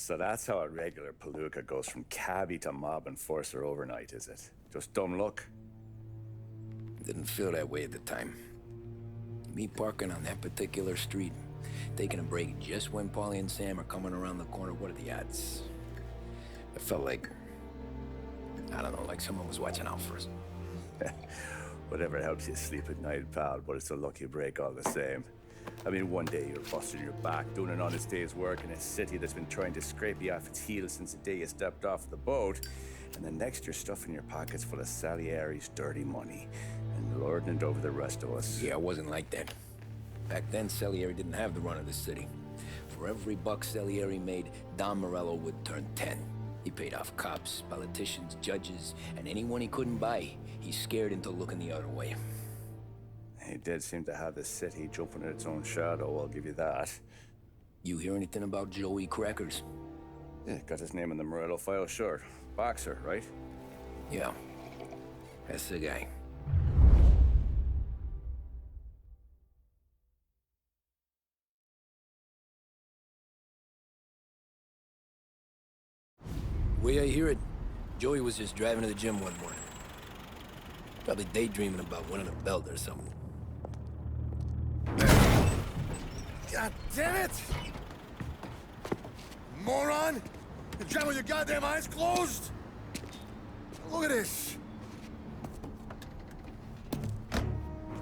So that's how a regular palooka goes from cabbie to mob enforcer overnight, is it? Just dumb luck? Didn't feel that way at the time. Me parking on that particular street, taking a break just when Paulie and Sam are coming around the corner, what are the odds? It felt like, I don't know, like someone was watching out for us. Whatever helps you sleep at night, pal, but it's a lucky break all the same. I mean, one day you're busting your back, doing an honest day's work in a city that's been trying to scrape you off its heels since the day you stepped off the boat, and the next you're stuffing your pockets full of Salieri's dirty money and lording it over the rest of us. Yeah, it wasn't like that. Back then, Salieri didn't have the run of the city. For every buck Salieri made, Don Morello would turn 10. He paid off cops, politicians, judges, and anyone he couldn't buy, he scared into looking the other way. He did seem to have the city jumping at its own shadow, I'll give you that. You hear anything about Joey Crackers? Yeah, got his name in the Morello file, sure. Boxer, right? Yeah, that's the guy. Way I hear it, Joey was just driving to the gym one morning. Probably daydreaming about winning a belt or something. God damn it! Moron! You're driving with your goddamn eyes closed? Look at this!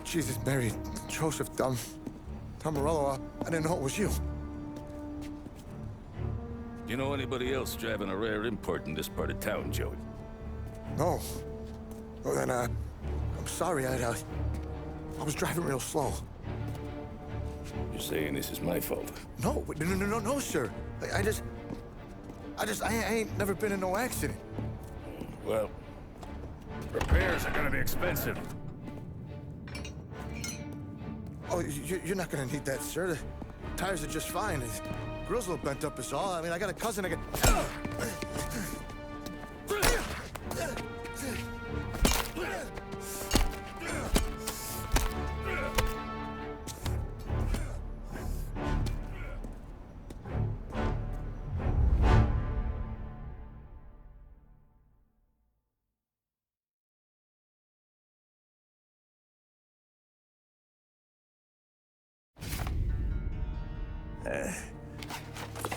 Jesus, Mary, Joseph, Tom Morello, I didn't know it was you. You know anybody else driving a rare import in this part of town, Joey? No. Well, then, I'm sorry, I was driving real slow. You're saying this is my fault? No, no, sir. I ain't never been in no accident. Well, repairs are gonna be expensive. Oh, you're not gonna need that, sir. The tires are just fine. The grill's a little bent up is all. I mean, I got a cousin I can...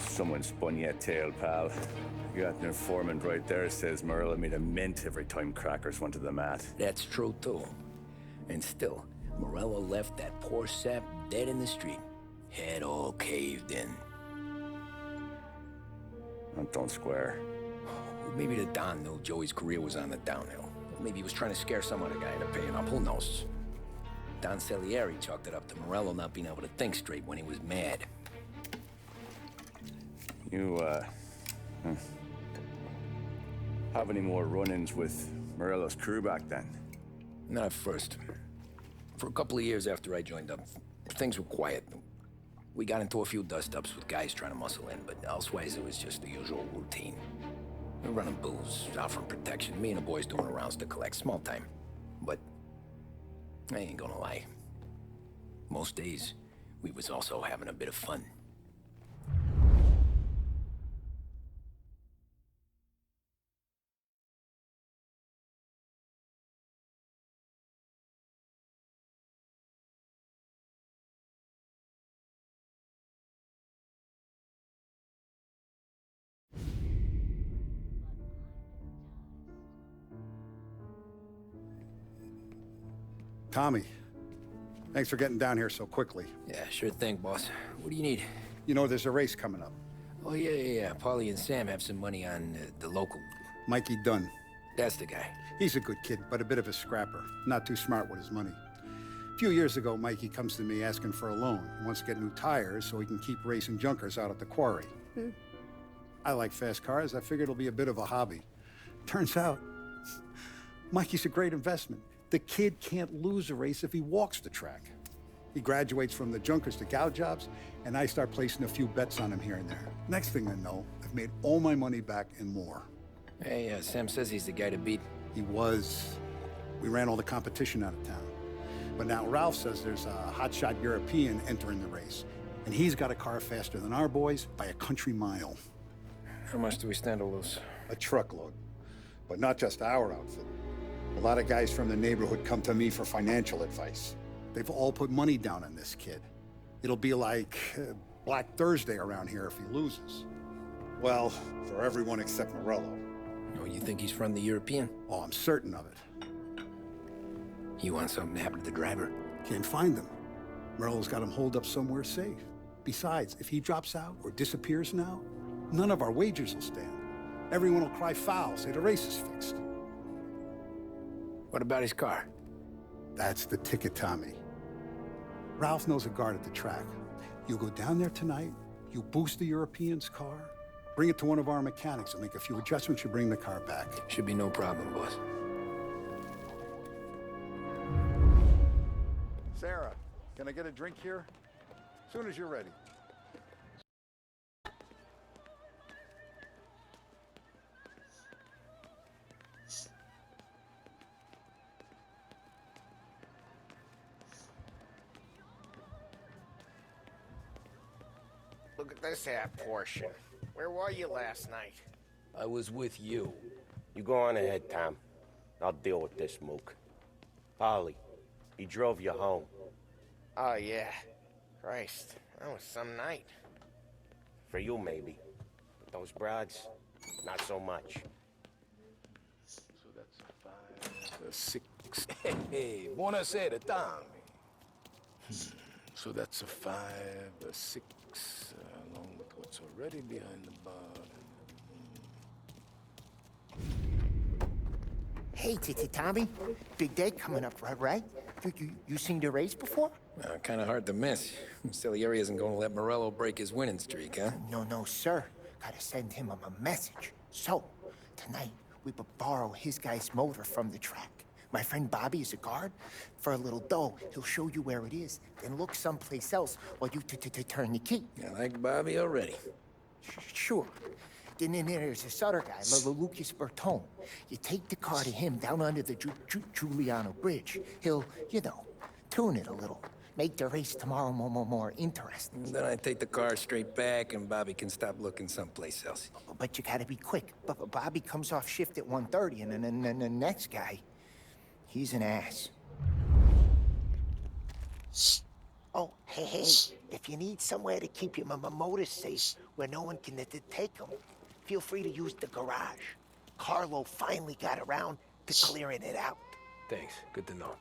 Someone spun you a tail, pal. You got an informant right there says Morello made a mint every time Crackers went to the mat. That's true, too. And still, Morello left that poor sap dead in the street. Head all caved in. Don't square. Maybe the Don knew Joey's career was on the downhill. Maybe he was trying to scare some other guy into paying up, who knows? Don Salieri chalked it up to Morello not being able to think straight when he was mad. You, have any more run-ins with Morello's crew back then? Not at first. For a couple of years after I joined up, things were quiet. We got into a few dust-ups with guys trying to muscle in, but elsewise it was just the usual routine. We're running booze, offering protection, me and the boys doing the rounds to collect, small time. But I ain't gonna lie. Most days, we was also having a bit of fun. Tommy, thanks for getting down here so quickly. Yeah, sure thing, boss. What do you need? You know, there's a race coming up. Oh, yeah. Paulie and Sam have some money on the local. Mikey Dunn. That's the guy. He's a good kid, but a bit of a scrapper. Not too smart with his money. A few years ago, Mikey comes to me asking for a loan. He wants to get new tires so he can keep racing junkers out at the quarry. I like fast cars. I figured it'll be a bit of a hobby. Turns out, Mikey's a great investment. The kid can't lose a race if he walks the track. He graduates from the junkers to gal jobs, and I start placing a few bets on him here and there. Next thing I know, I've made all my money back and more. Hey, Sam says he's the guy to beat. He was. We ran all the competition out of town. But now Ralph says there's a hotshot European entering the race, and he's got a car faster than our boys by a country mile. How much do we stand to lose? A truckload. But not just our outfit. A lot of guys from the neighborhood come to me for financial advice. They've all put money down on this kid. It'll be like Black Thursday around here if he loses. Well, for everyone except Morello. Oh, you think he's from the European? Oh, I'm certain of it. You want something to happen to the driver? Can't find him. Morello's got him holed up somewhere safe. Besides, if he drops out or disappears now, none of our wagers will stand. Everyone will cry foul, say the race is fixed. What about his car? That's the ticket, Tommy. Ralph knows a guard at the track. You go down there tonight, you boost the European's car, bring it to one of our mechanics, and make a few adjustments, you bring the car back. Should be no problem, boss. Sarah, can I get a drink here? As soon as you're ready. Look at this half portion. Where were you last night? I was with you. You go on ahead, Tom. I'll deal with this mook. Polly, he drove you home. Oh, yeah. Christ, that was some night. For you, maybe. But those broads, not so much. So that's a 5, a 6. Hey, buonasera, Tommy. So that's a 5, a 6, along with what's already behind the bar. Hey, Tommy. Big day coming up, right? You seen the race before? Kind of hard to miss. Salieri isn't going to let Morello break his winning streak, huh? No, sir. Gotta send him a message. So, tonight, we borrow his guy's motor from the track. My friend Bobby is a guard. For a little dough, he'll show you where it is, then look someplace else while you turn the key. I like Bobby already. Sure. Then there's this other guy, Lucas Bertone. You take the car to him down under the Giuliano Bridge. He'll, tune it a little. Make the race tomorrow more interesting. Then I take the car straight back, and Bobby can stop looking someplace else. But you gotta be quick. Bobby comes off shift at 1:30, and then the next guy, he's an ass. Oh, hey, if you need somewhere to keep your motor safe where no one can take them, feel free to use the garage. Carlo finally got around to clearing it out. Thanks. Good to know.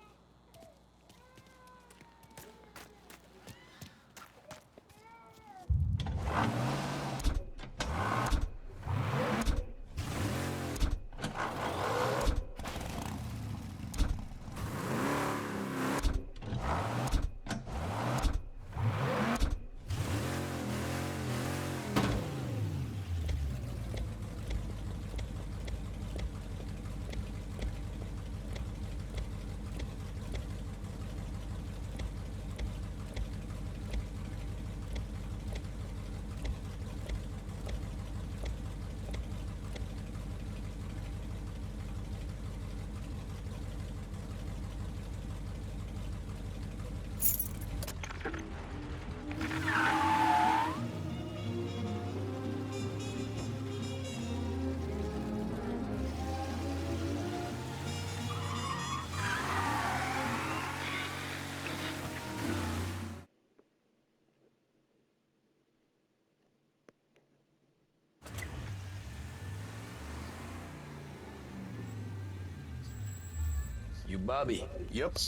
You Bobby? Yep.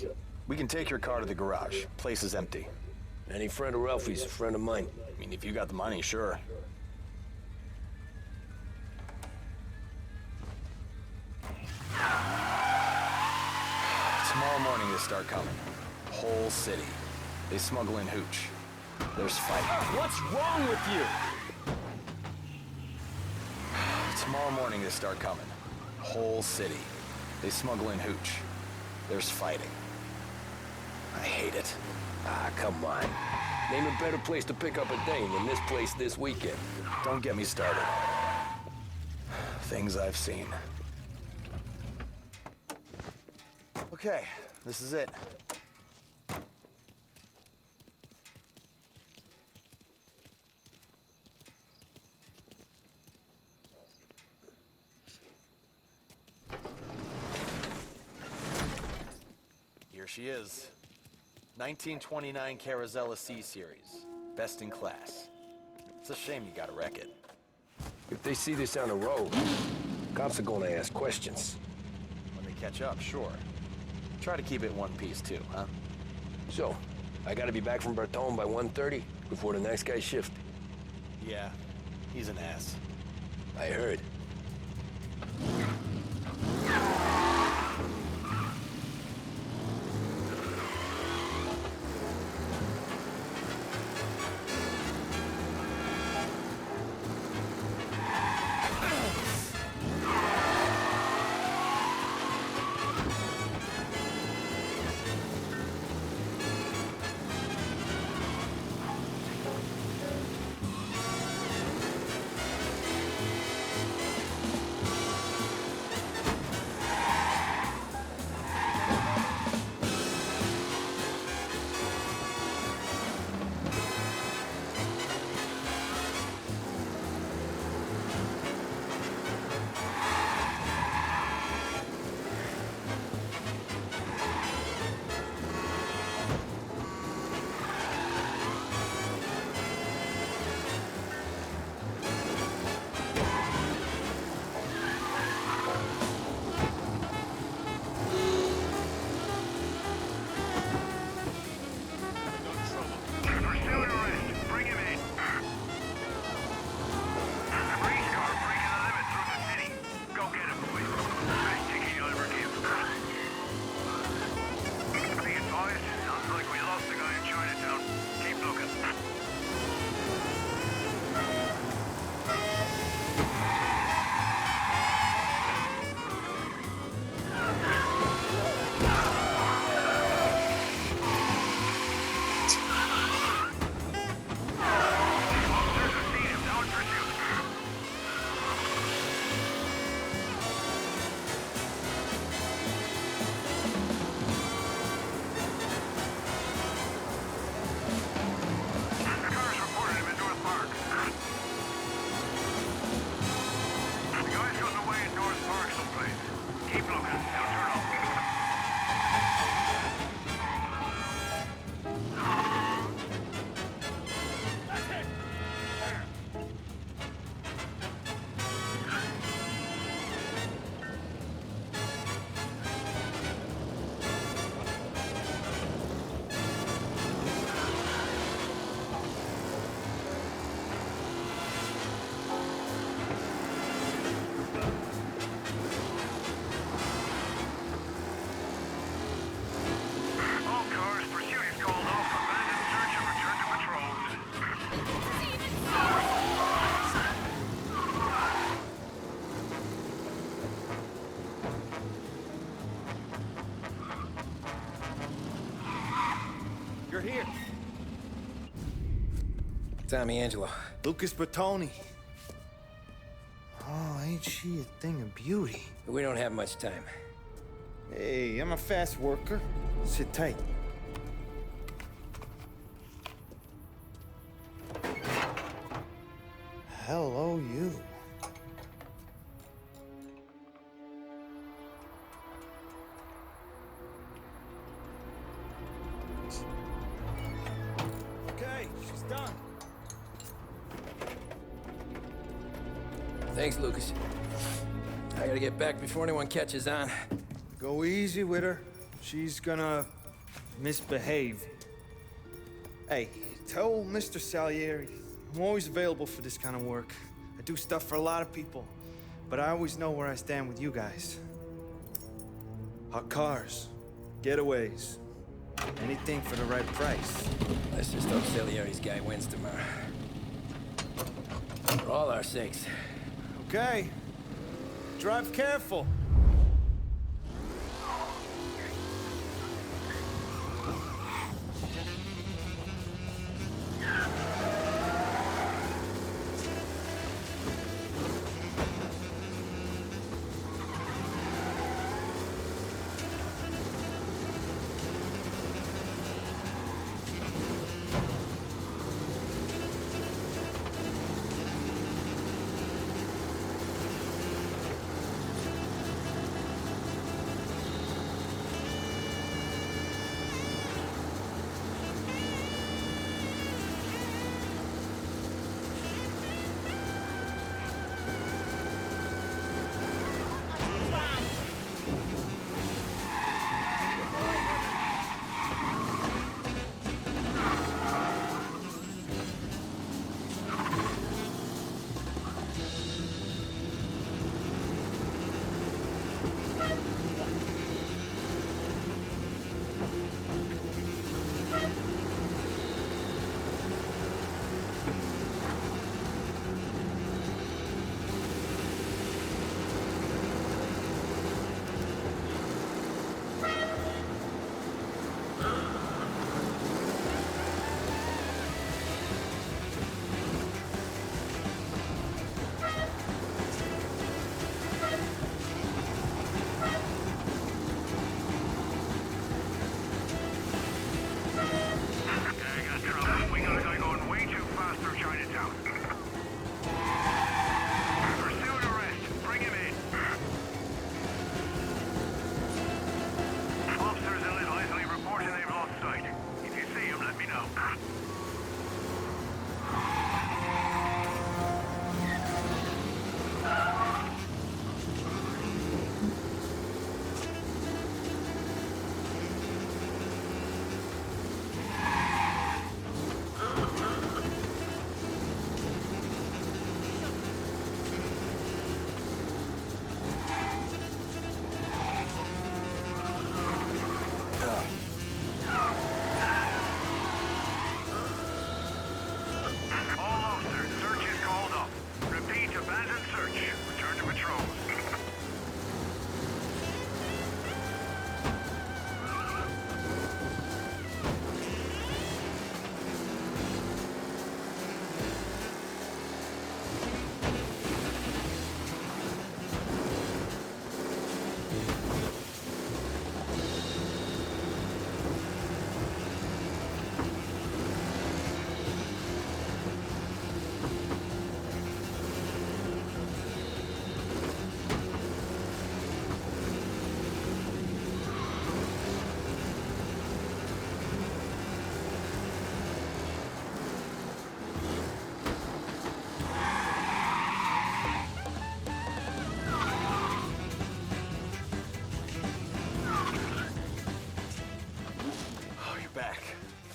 We can take your car to the garage. Place is empty. Any friend of Ralphie's a friend of mine. I mean, if you got the money, sure. Tomorrow morning they start coming. Whole city. They smuggle in hooch. There's fighting. What's wrong with you? Tomorrow morning they start coming. Whole city. They smuggle in hooch. There's fighting. I hate it. Ah, come on. Name a better place to pick up a dame than this place this weekend. Don't get me started. Things I've seen. Okay, this is it. she is. 1929 Carazella C-Series. Best in class. It's a shame you gotta wreck it. If they see this on the road, cops are gonna ask questions. When they catch up, sure. Try to keep it one piece too, huh? So, I gotta be back from Bertone by 1:30 before the next guy's shift. Yeah, he's an ass. I heard. You're here. Tommy Angelo. Lucas Bertoni. Oh, ain't she a thing of beauty? We don't have much time. Hey, I'm a fast worker. Sit tight. Hello, you. Okay, she's done. Thanks, Lucas. I gotta get back before anyone catches on. Go easy with her. She's gonna misbehave. Hey, tell Mr. Salieri I'm always available for this kind of work. I do stuff for a lot of people, but I always know where I stand with you guys. Hot cars, getaways, anything for the right price. Let's just hope Salieri's guy wins tomorrow. For all our sakes. Okay. Drive careful.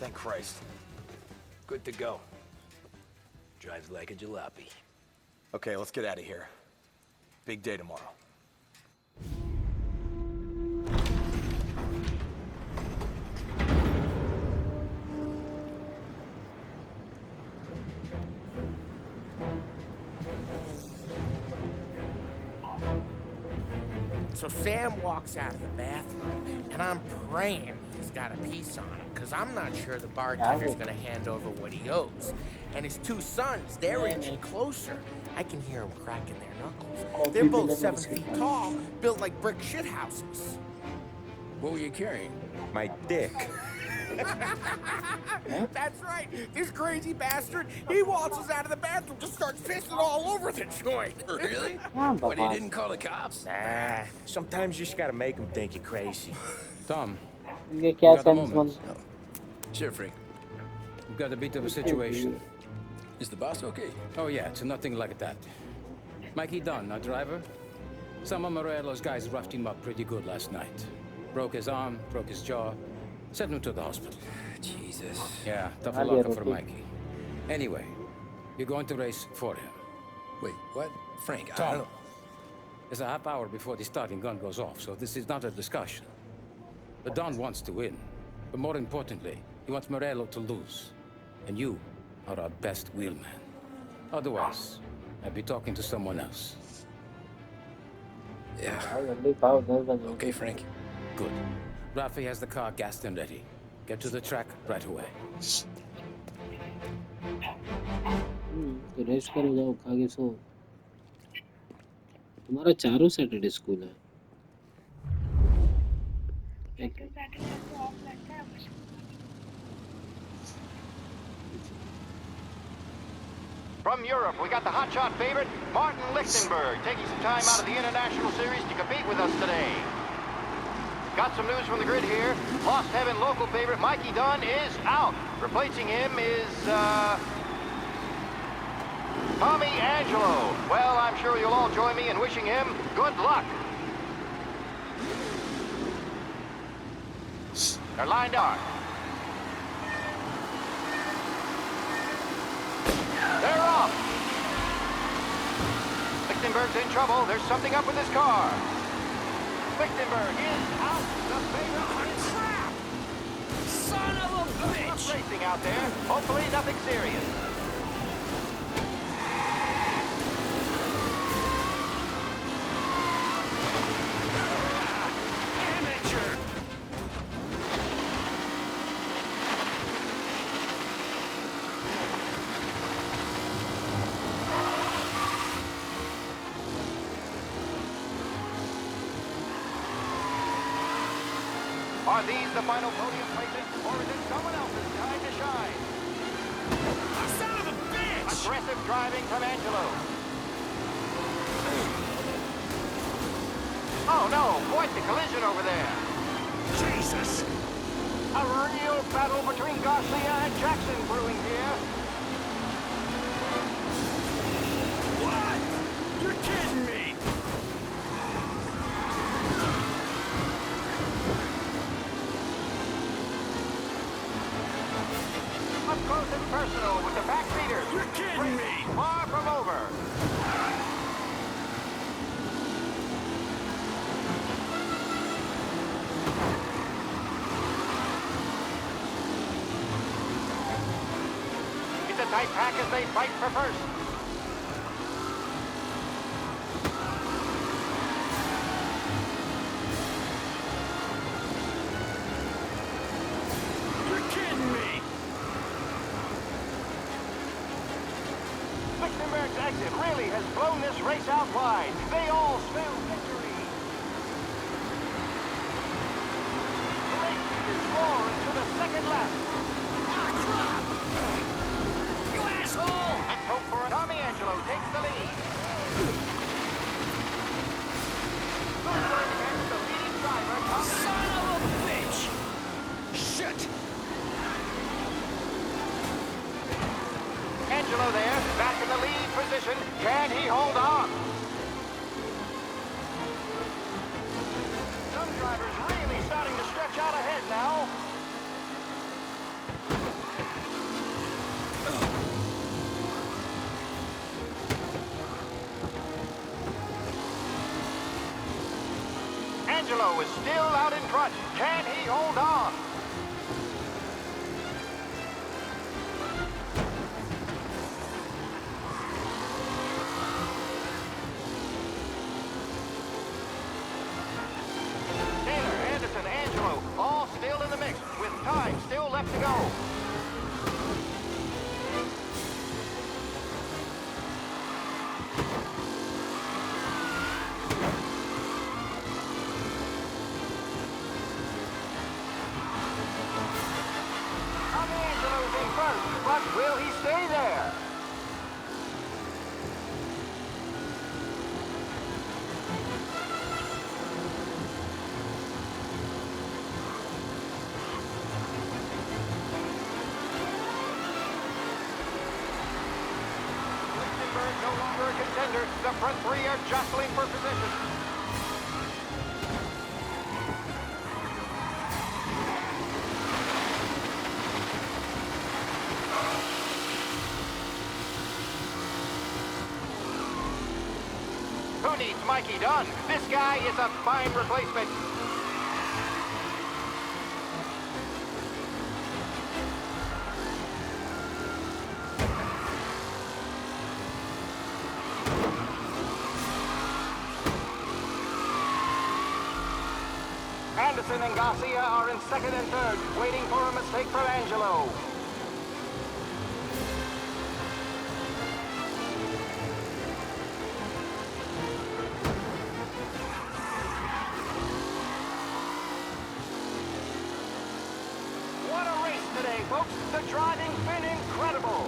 Thank Christ. Good to go. Drives like a jalopy. Okay, let's get out of here. Big day tomorrow. So Sam walks out of the bathroom, and I'm praying he's got a piece on him, because I'm not sure the bartender's going to hand over what he owes. And his two sons, they're inching closer. I can hear them cracking their knuckles. They're both 7 feet tall, built like brick shithouses. What were you carrying? My dick. That's right. This crazy bastard, he waltzes out of the bathroom, just starts pissing all over the joint. Really? But he didn't call the cops? Nah, sometimes you just gotta make them think you're crazy. Tom, ये you क्या got a sense moment? बन Sure, Frank. We've got a bit of a situation. Is the boss okay? Oh yeah, it's nothing like that. Mikey Dunn, our driver. Some of Morello's guys roughed him up pretty good last night. Broke his arm, broke his jaw. Sent him to the hospital. Jesus. Yeah, tough Ah, luck yeah, for okay. Mikey. Anyway, you're going to race for him. Wait, what? Frank, I Tom, don't... there's a half hour before the starting gun goes off, so this is not a discussion. The Don wants to win, but more importantly, he wants Morello to lose. And you are our best wheelman. Otherwise, I'd be talking to someone else. Yeah. जल्दी खाओ 10 बजे Okay, Frank. Good. Rafi has the car gassed and ready. Get to the track right away. तो rest करो जाओ खा के सो तुम्हारा चारों सैटरडे स्कूल है From Europe, we got the hotshot favorite, Martin Lichtenberg, taking some time out of the International Series to compete with us today. Got some news from the grid here. Lost Heaven local favorite Mikey Dunn is out. Replacing him is, Tommy Angelo. Well, I'm sure you'll all join me in wishing him good luck. They're lined up. They're off. Lichtenberg's in trouble. There's something up with his car. Lichtenberg is out. The favorite is trapped. Son of a bitch! Racing out there. Hopefully nothing serious. Amateur! Are these the final podium places, or is it someone else's time to shine? Son of a bitch! Aggressive driving from Angelo. Oh no, quite the collision over there. Jesus! A real battle between Garcia and Jackson brewing here. What? You're kidding me! Up close and personal with the backseaters. You're kidding me! Far from over. It's a tight pack as they fight for first. You're kidding me! Lichtenberg's exit really has blown this race out wide. They all spell victory. The race is roaring to the second lap. Ah, crap! You asshole! Let's hope for it. Tommy Angelo takes the lead. Lichtenberg against the leading driver, Tommy. Son of a bitch! Shit! Angelo there, back in the lead position. Can he hold on? Some drivers really starting to stretch out ahead now. Angelo is still out in front. Can he hold on? All still in the mix, with time still left to go. Tommy Angelo's in first, but will he stay there? No longer a contender. The front three are jostling for position. Who needs Mikey Dunn? This guy is a fine replacement. Anderson and Garcia are in second and third, waiting for a mistake from Angelo. What a race today, folks. The driving's been incredible.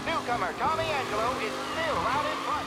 Newcomer Tommy Angelo is still out in front.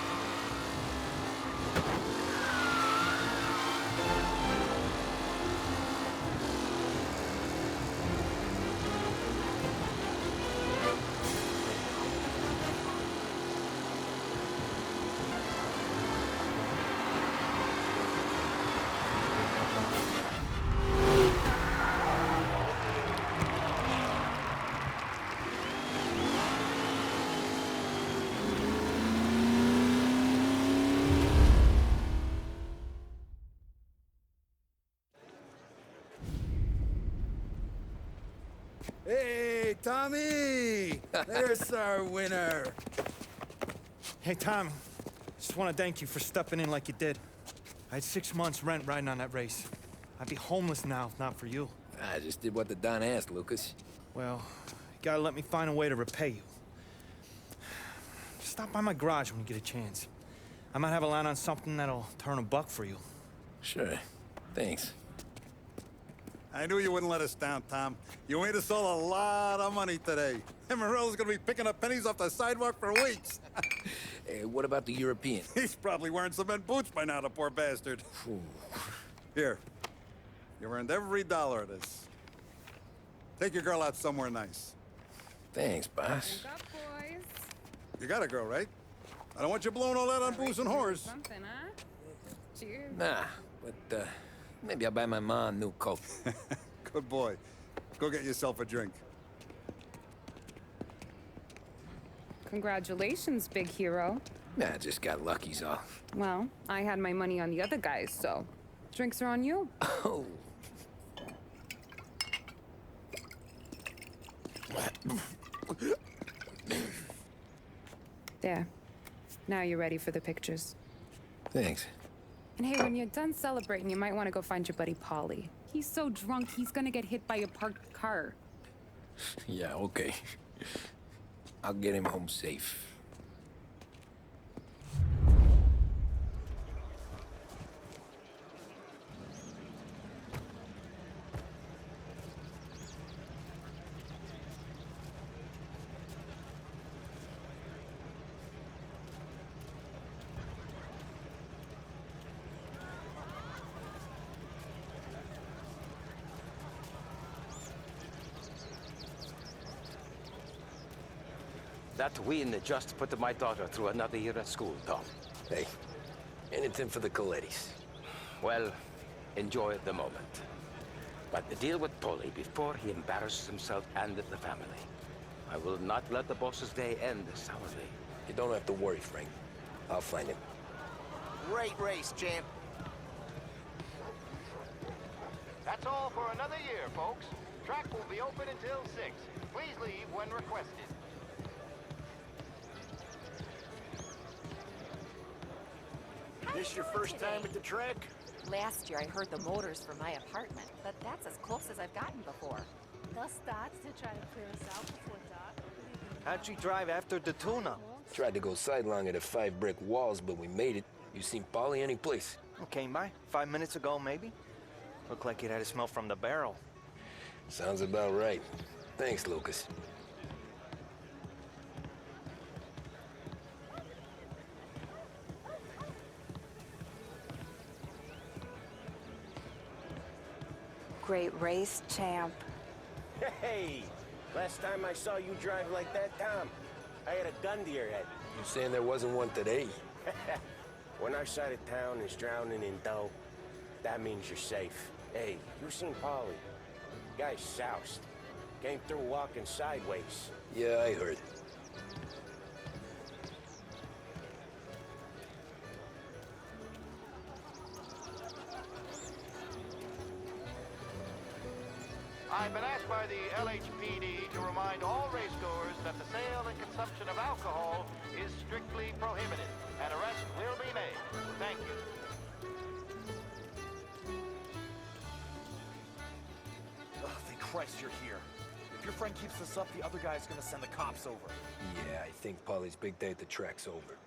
Hey, Tommy! There's our winner. Hey, Tom. Just want to thank you for stepping in like you did. I had 6 months rent riding on that race. I'd be homeless now if not for you. I just did what the Don asked, Lucas. Well, you gotta let me find a way to repay you. Stop by my garage when you get a chance. I might have a line on something that'll turn a buck for you. Sure. Thanks. I knew you wouldn't let us down, Tom. You made us all a lot of money today. And Morello's gonna be picking up pennies off the sidewalk for weeks. Hey, what about the European? He's probably wearing cement boots by now, the poor bastard. Here. You earned every dollar of this. Take your girl out somewhere nice. Thanks, boss. Wake up, boys. You got a girl, right? I don't want you blowing all that on booze and whores. Something, huh? Cheers. Nah, but, maybe I'll buy my mom a new coat. Good boy. Go get yourself a drink. Congratulations, big hero. Nah, just got lucky's all. Well, I had my money on the other guys, so drinks are on you. Oh. There. Now you're ready for the pictures. Thanks. And hey, when you're done celebrating, you might want to go find your buddy Paulie. He's so drunk, he's gonna get hit by a parked car. Yeah, okay. I'll get him home safe. That win just put my daughter through another year at school, Tom. Hey, anything for the Colettis. Well, enjoy the moment. But deal with Polly before he embarrasses himself and the family. I will not let the boss's day end sourly. You don't have to worry, Frank. I'll find him. Great race, champ. That's all for another year, folks. Track will be open until 6. Please leave when requested. This your first time at the track? Last year I heard the motors from my apartment, but that's as close as I've gotten before. They'll start to try to clear us out before dark. How'd you drive after the tuna? Tried to go sidelong at the 5 brick walls, but we made it. You seen Polly any place? Came by 5 minutes ago, maybe. Looked like it had a smell from the barrel. Sounds about right. Thanks, Lucas. Great race, champ. Hey! Last time I saw you drive like that, Tom, I had a gun to your head. You saying there wasn't one today? When our side of town is drowning in dough, that means you're safe. Hey, you seen Polly? Guy's soused. Came through walking sideways. Yeah, I heard. I've been asked by the LHPD to remind all racegoers that the sale and consumption of alcohol is strictly prohibited. An arrest will be made. Thank you. Oh, thank Christ you're here. If your friend keeps this up, the other guy's gonna send the cops over. Yeah, I think Polly's big day at the track's over.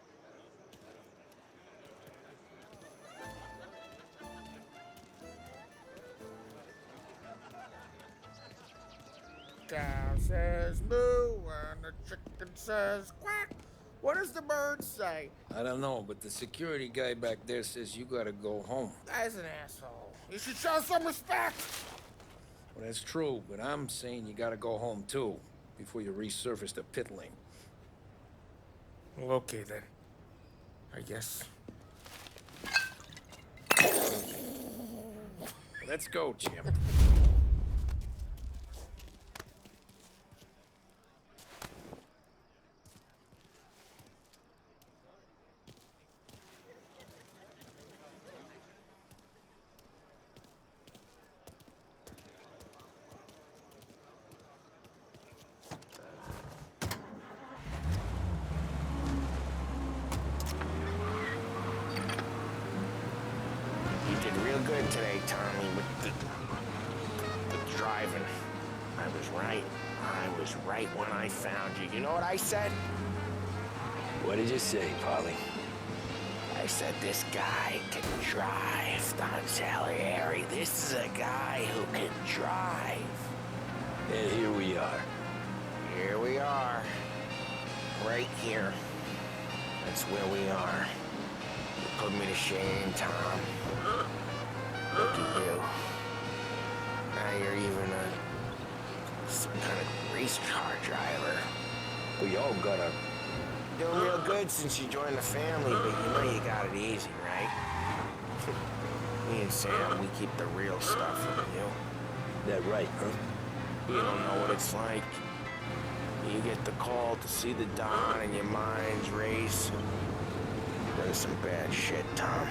Cow says moo and the chicken says quack. What does the bird say? I don't know, but the security guy back there says you gotta go home. Guy's an asshole. You should show some respect. Well, that's true, but I'm saying you gotta go home too, before you resurface the pit lane. Well, okay then. I guess. Let's go, champ. today, Tommy, with the driving. I was right. I was right when I found you. You know what I said? What did you say, Polly? I said, this guy can drive, Don Salieri. This is a guy who can drive. And here we are. Here we are. Right here. That's where we are. You put me to shame, Tom. Look at you. Now you're even some kind of race car driver. We all got our... Doing real good since you joined the family, but you know you got it easy, right? Me and Sam, we keep the real stuff from you. That right, huh? You don't know what it's like. You get the call to see the Don and your mind's race. There's some bad shit, Tom.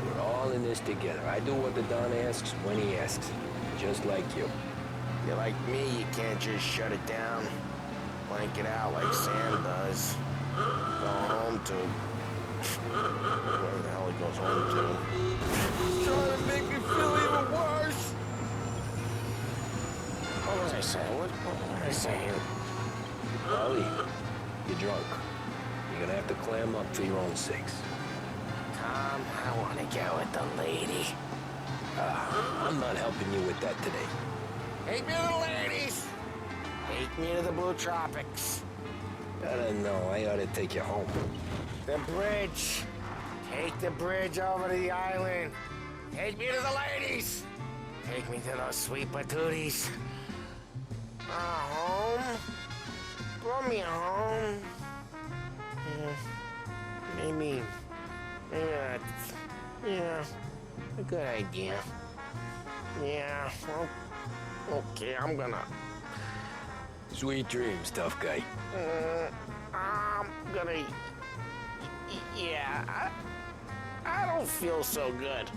We're all in this together. I do what the Don asks when he asks. Just like you. You're like me, you can't just shut it down. Blank it out like Sam does. Go home to... wherever the hell he goes home to. Trying to make me feel even worse! What was I saying? What was I saying? Ollie, you're drunk. You're gonna have to clam up for your own sakes. Tom, I want to go with the lady. I'm not helping you with that today. Take me to the ladies! Take me to the Blue Tropics. I don't know. I ought to take you home. The bridge. Take the bridge over to the island. Take me to the ladies. Take me to those sweet patooties. Home? Brought me home. Maybe that's, a good idea. Yeah, well, okay, I'm gonna... Sweet dreams, tough guy. I'm gonna... Yeah, I don't feel so good.